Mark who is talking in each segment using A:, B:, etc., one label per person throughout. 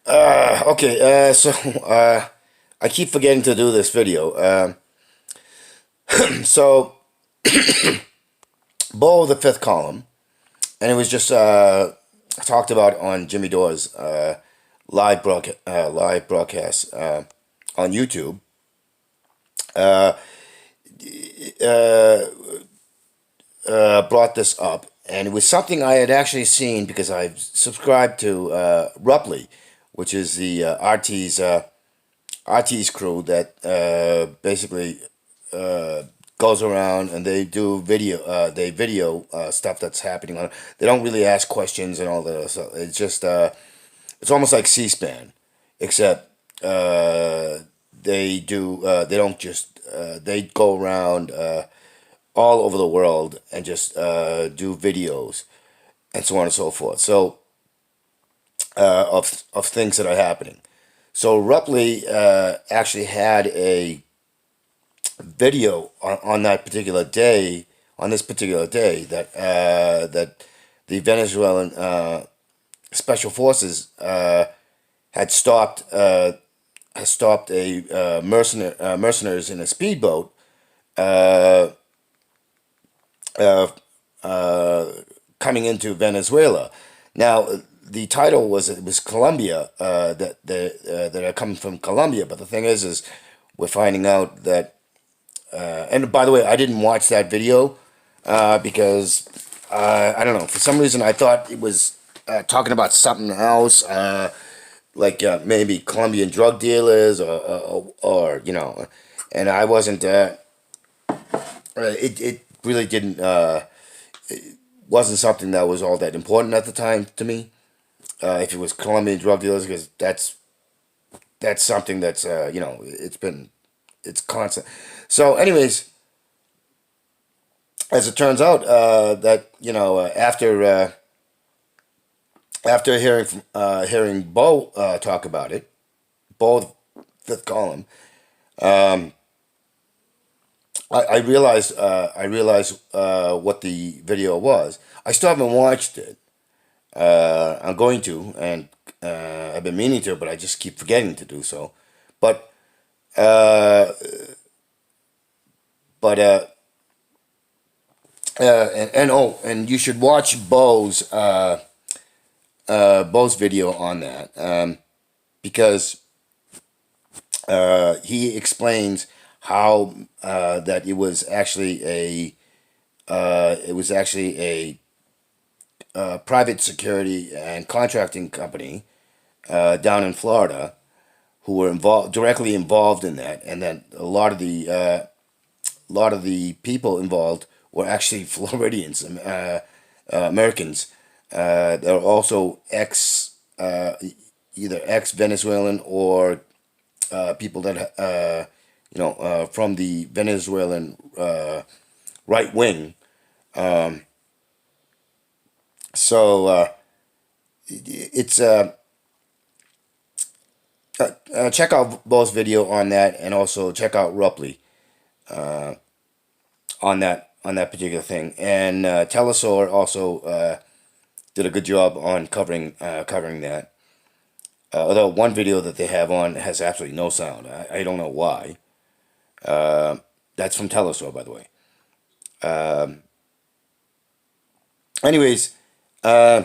A: Okay, I keep forgetting to do this video. So, Bo the fifth column, and it was just talked about on Jimmy Dore's live broadcast on YouTube. Uh, uh, Brought this up, and it was something I had actually seen because I've subscribed to Rupley, which is the RT's crew that basically goes around and they do video stuff that's happening on. They don't really ask questions and all that. So it's just it's almost like C-SPAN, except they don't just they go around all over the world and just do videos and so on and so forth. So of things that are happening. So Rupley actually had a video on that particular day, on this particular day, that the Venezuelan special forces had stopped a mercenaries in a speedboat uh, uh, uh, coming into Venezuela. Now, the title was it was Colombia that are coming from Colombia, but the thing is we're finding out that and by the way, I didn't watch that video because I don't know, for some reason I thought it was talking about something else, like maybe Colombian drug dealers or you know, and I wasn't. It really didn't. Wasn't something that was all that important at the time to me. If it was Colombian drug dealers, because that's something that's you know, it's constant. So, anyways, as it turns out, that you know, after hearing Bo talk about it, Bo fifth column, um, I realized what the video was. I still haven't watched it. I'm going to, and I've been meaning to, but I just keep forgetting to do so. But uh, but and oh, and you should watch Bo's video on that, because he explains how that it was actually a private security and contracting company down in Florida who were directly involved in that, and that a lot of the people involved were actually Floridians, Americans. They're also either ex Venezuelan or people that from the Venezuelan right wing. Um, so it's check out Bo's video on that, and also check out Rupley on that particular thing. And Telesor also did a good job on covering that. Although one video that they have on has absolutely no sound. I don't know why. That's from Telesor, by the way. Um, anyways, uh,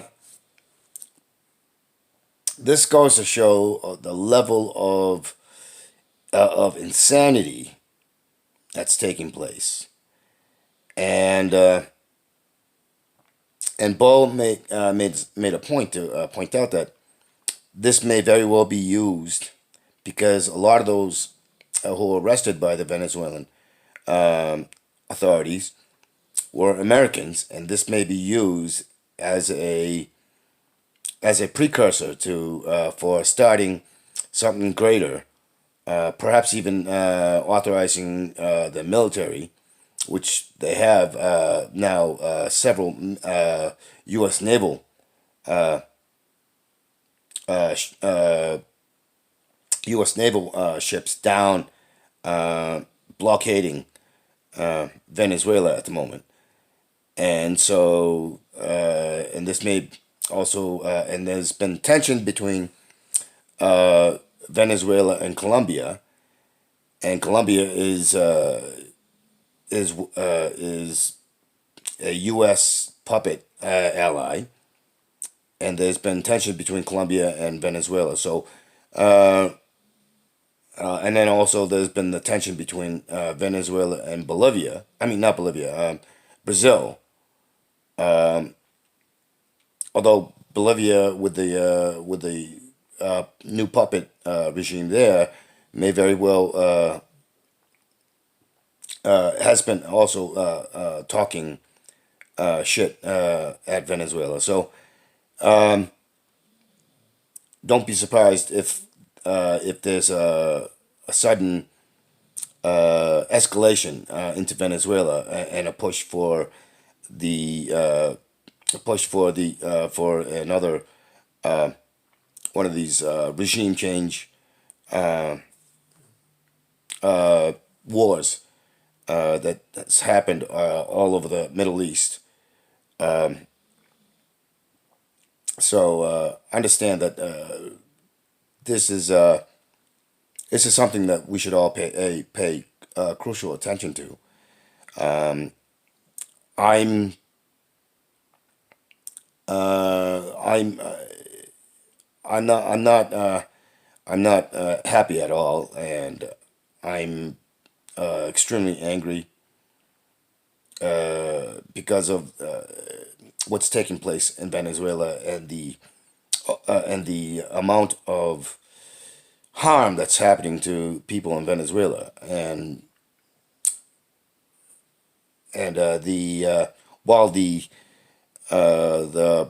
A: this goes to show the level of insanity that's taking place, and Bo made a point to point out that this may very well be used because a lot of those who were arrested by the Venezuelan um, authorities were Americans, and this may be used as a precursor to for starting something greater, perhaps even authorizing the military, which they have now several U.S. naval uh, sh- U.S. naval ships down blockading Venezuela at the moment, and and this may also and there's been tension between Venezuela and Colombia, and Colombia is a U.S. puppet ally, and there's been tension between Colombia and Venezuela. So, uh, and then also there's been the tension between Venezuela and Bolivia. I mean, not Bolivia, Brazil. Although Bolivia, with the new puppet regime there, may very well has been also talking shit at Venezuela. So don't be surprised if there's a sudden escalation into Venezuela, and a push for the for another one of these regime change wars that's happened all over the Middle East. So understand that this is uh, this is something that we should all pay crucial attention to. I'm I'm I'm not happy at all, and I'm extremely angry because of what's taking place in Venezuela, and the amount of harm that's happening to people in Venezuela, and the while the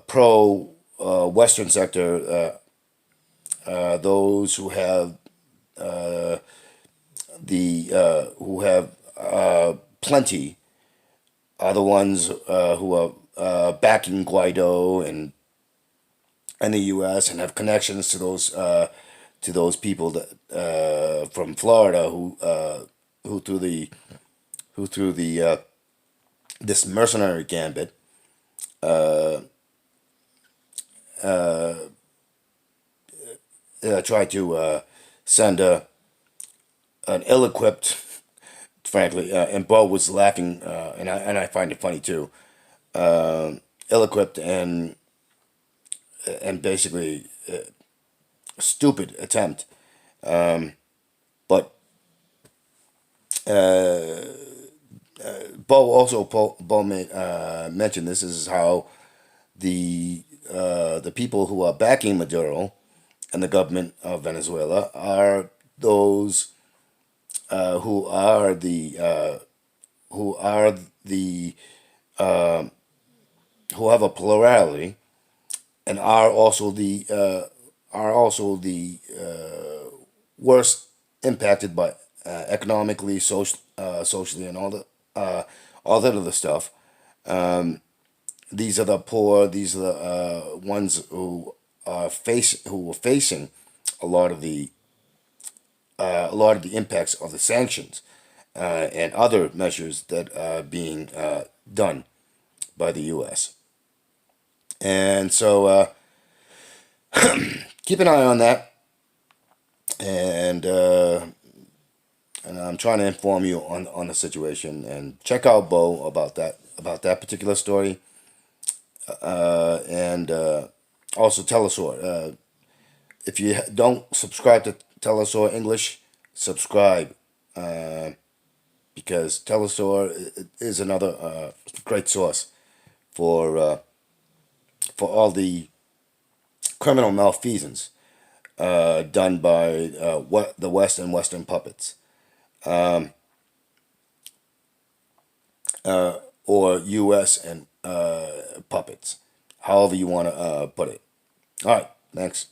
A: pro Western sector, those who have plenty, are the ones who are backing Guaido and the U.S., and have connections to those people that from Florida who through the who through the this mercenary gambit tried to send an ill-equipped, frankly, and Bo was laughing, and I find it funny too, ill-equipped and basically stupid attempt. But Bo made, mentioned this is how the people who are backing Maduro and the government of Venezuela are those who are who are the who have a plurality, and are also the worst impacted by economically, socially, and all that other stuff. These are the poor. These are the ones who are facing a lot of the impacts of the sanctions and other measures that are being done by the U.S. And so keep an eye on that, and I'm trying to inform you on the situation. And check out Bo about that particular story, and also Telesur. If you don't subscribe to Telesur English, subscribe, because Telesur is another great source for all the criminal malfeasance done by the West and Western puppets, or U.S. and puppets, however you want to put it. All right, thanks.